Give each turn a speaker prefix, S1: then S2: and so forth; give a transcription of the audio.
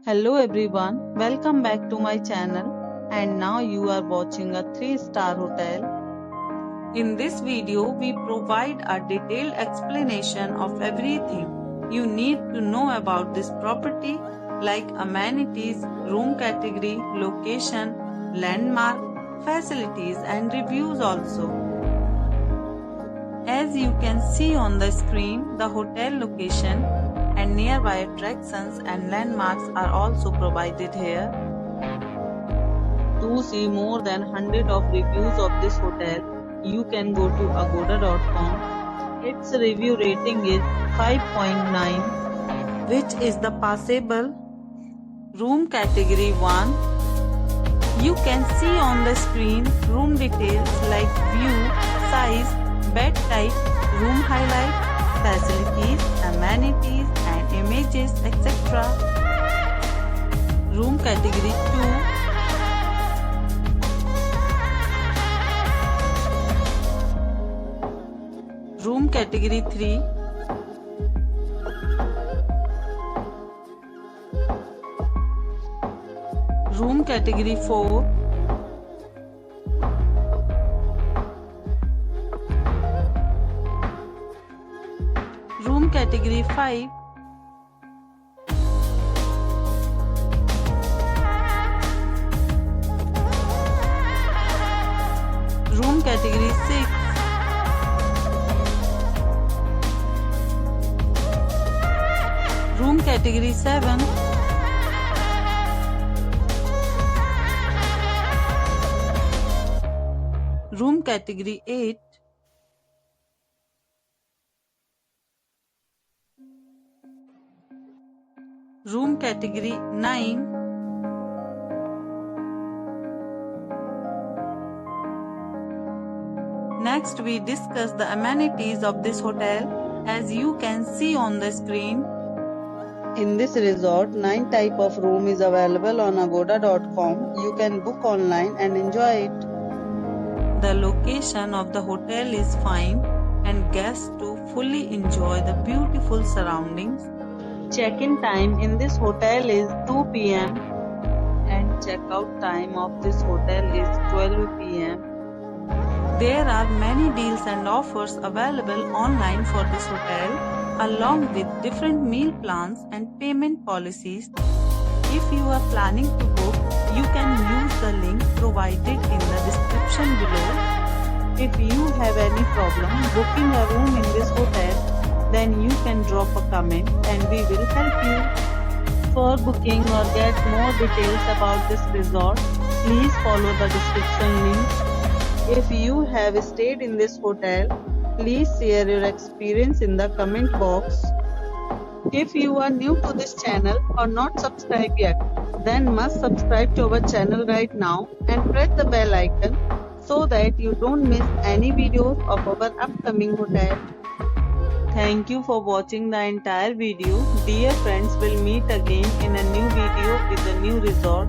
S1: Hello everyone, welcome back to my channel, and now you are watching a 3-star hotel. In this video, we provide a detailed explanation of everything you need to know about this property, like amenities, room category, location, landmark, facilities and reviews also. As you can see on the screen, the hotel location and nearby attractions and landmarks are also provided here. To see more than 100 of reviews of this hotel, you can go to agoda.com. Its review rating is 5.9, which is the passable. Room category 1. You can see on the screen room details like view, size, bed type, room highlight, facilities, amenities and images, etc. Room category 2. Room category 3. Room category 4. Room category 5. Room category 6. Room category 7. Room category 8. Room category 9. Next, we discuss the amenities of this hotel, as you can see on the screen. In this resort, 9 type of room is available on agoda.com. You can book online and enjoy it. The location of the hotel is fine and guests to fully enjoy the beautiful surroundings. Check-in time in this hotel is 2 p.m. and check-out time of this hotel is 12 p.m. There are many deals and offers available online for this hotel, along with different meal plans and payment policies. If you are planning to book, you can use the link provided in the description below. If you have any problem booking a room in this hotel, then you can drop a comment and we will help you. For booking or get more details about this resort, please follow the description link. If you have stayed in this hotel, please share your experience in the comment box. If you are new to this channel or not subscribed yet, then must subscribe to our channel right now and press the bell icon so that you don't miss any videos of our upcoming hotel. Thank you for watching the entire video. Dear friends, we'll meet again in a new video with a new resort.